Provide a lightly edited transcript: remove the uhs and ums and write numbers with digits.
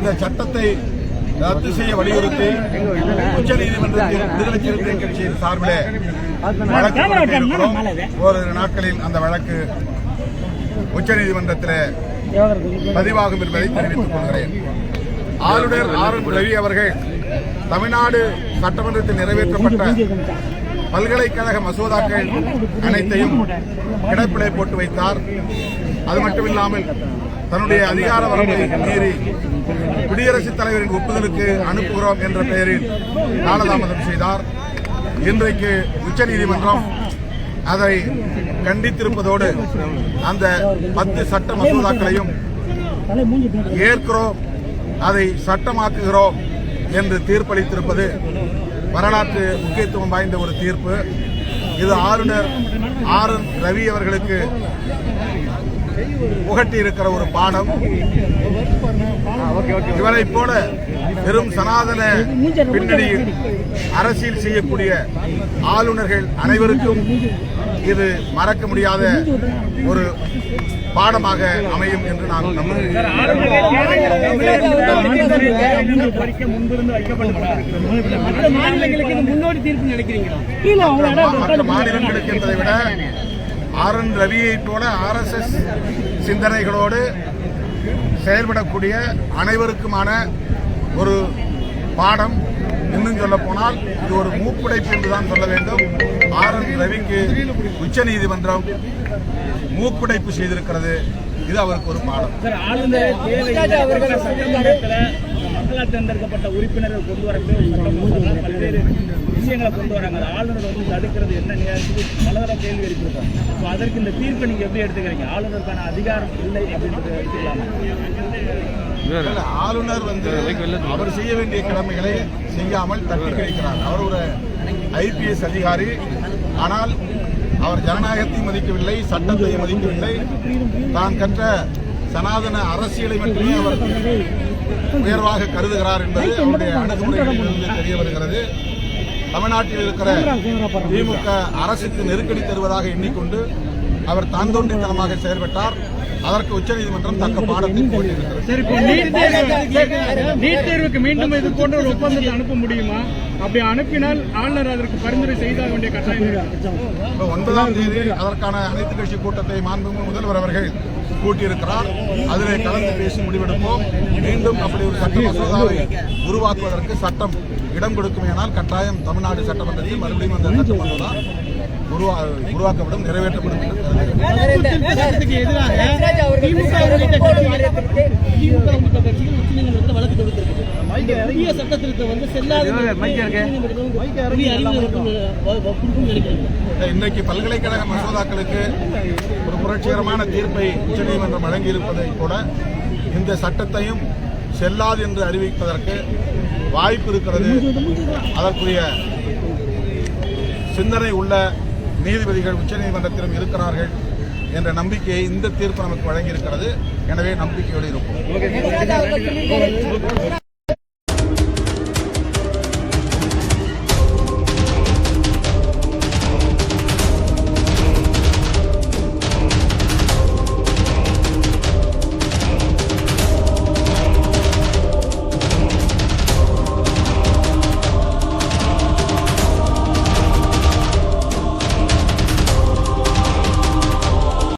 இந்த சட்டத்தை ரத்து செய்ய வலியுறுத்தி உச்சநீதிமன்றத்தில் விடுதலை சிறுத்தைகள் கட்சியின் சார்பிலே வழக்கு போட்டிருக்கிறோம். ஓரிரு நாட்களில் அந்த வழக்கு உச்சநீதிமன்றத்தில் பதிவாகும் என்பதை தெரிவித்துக் கொள்கிறேன். ஆளுநர் ஆர்.என். ரவி அவர்கள் தமிழ்நாடு சட்டமன்றத்தில் நிறைவேற்றப்பட்ட பல்கலைக்கழக மசோதாக்கள் அனைத்தையும் கிடப்பிலே போட்டு வைத்தார். அது மட்டுமில்லாமல் தன்னுடைய அதிகார வரம்பை மீறி குடியரசுத் தலைவரின் ஒப்புதலுக்கு அனுப்புகிறோம் என்ற பெயரில் காலதாமதம் செய்தார். இன்றைக்கு உச்சநீதிமன்றம் அதை கண்டித்திருப்பதோடு அந்த 10 சட்ட மசோதாக்களையும் ஏற்கிறோம், அதை சட்டமாக்குகிறோம் என்று தீர்ப்பளித்திருப்பது வரலாற்று முக்கியத்துவம் வாய்ந்த ஒரு தீர்ப்பு. இது ஆளுநர் ஆர்.என். ரவி அவர்களுக்கு புகட்டி இருக்கிற ஒரு பாடம். இவரை போல பெரும் சனாதன பின்னணியில் அரசியல் செய்யக்கூடிய ஆளுநர்கள் அனைவருக்கும் இது மறக்க முடியாத ஒரு பாடமாக அமையும் என்று நான் நம்புகிறேன். மற்ற மாநிலங்களுக்கு என்பதை விட ஆர்.என். ரவியை போல RSS சிந்தனைகளோடு செயல்படக்கூடிய அனைவருக்குமான ஒரு பாடம். இன்னும் சொல்ல போனால் இது ஒரு மூக்குடைப்பு என்றுதான் சொல்ல வேண்டும். ஆர்.என். ரவிக்கு உச்சநீதிமன்றம் மூக்குடைப்பு செய்திருக்கிறது. இது அவருக்கு ஒரு பாடம். மக்களால் தேர்ந்தெடுக்கப்பட்ட உறுப்பினர்கள் கொண்டு வரக்கூடிய பல்வேறு விஷயங்களை கொண்டு வராங்க. ஆளுநர் வந்து தடுக்கிறது என்ன பலதர கேள்வி எழுப்பியிருக்கோம். அதற்கு இந்த தீர்ப்பை நீங்க எப்படி எடுத்துக்கிறீங்க? ஆளுநருக்கான அதிகாரம் இல்லை அப்படின்றது எடுத்துக்கலாமா? ஆளுநர் அவர் செய்ய வேண்டிய கடமைகளை செய்யாமல் தட்டி கழிக்கிறார். அவர் ஒரு IPS அதிகாரி. ஆனால் அவர் ஜனநாயகத்தை மதிக்கவில்லை, சட்டத்தை மதிக்கவில்லை. தான் கற்ற சனாதன அரசியலை மட்டுமே அவர் உயர்வாக கருதுகிறார் என்பது அவருடைய அணுகுமுறைகளிலிருந்து தெரிய வருகிறது. தமிழ்நாட்டில் இருக்கிற திமுக அரசுக்கு நெருக்கடி தருவதாக எண்ணிக்கொண்டு அவர் தான் தோன்றித்தனமாக செயல்பட்டார். அதற்கு உச்சநீதிமன்றம் தக்க பாடத்தை போட்டிருக்கிறது. நீட் தேர்வுக்கு மீண்டும் இது போன்ற ஒரு ஒப்பந்தத்தை அனுப்ப முடியுமா? அப்படி அனுப்பினால் ஆளுநர் அதற்கு பரிந்துரை செய்தாக வேண்டிய கட்டாயம். 9ஆம் தேதி அதற்கான அனைத்து கட்சி கூட்டத்தை மாண்புமிகு முதல்வர் அவர்கள் கூட்டியிருக்கிறார். அதிலே கலந்து பேசி முடிவெடுப்போம். மீண்டும் அப்படி ஒரு சட்ட மசோதாவை உருவாக்குவதற்கு சட்டம் இடம் கொடுக்குமேனால் கட்டாயம் தமிழ்நாடு சட்டமன்றத்தில் மறுபடியும் அந்த சட்ட மசோதா உருவாக்கப்படும், நிறைவேற்றப்படும் என்று இன்னைக்கு பல்கலைக்கழக மசோதாக்களுக்கு ஒரு புரட்சிகரமான தீர்ப்பை உச்சநீதிமன்றம் வழங்கியிருப்பதை கூட இந்த சட்டத்தையும் செல்லாது என்று அறிவிப்பதற்கு வாய்ப்பு இருக்கிறது. அதற்குரிய சிந்தனை உள்ள நீதிபதிகள் உச்சநீதிமன்றத்திலும் இருக்கிறார்கள் என்ற நம்பிக்கையை இந்த தீர்ப்பு நமக்கு வழங்கியிருக்கிறது. எனவே நம்பிக்கையோடு இருப்போம்.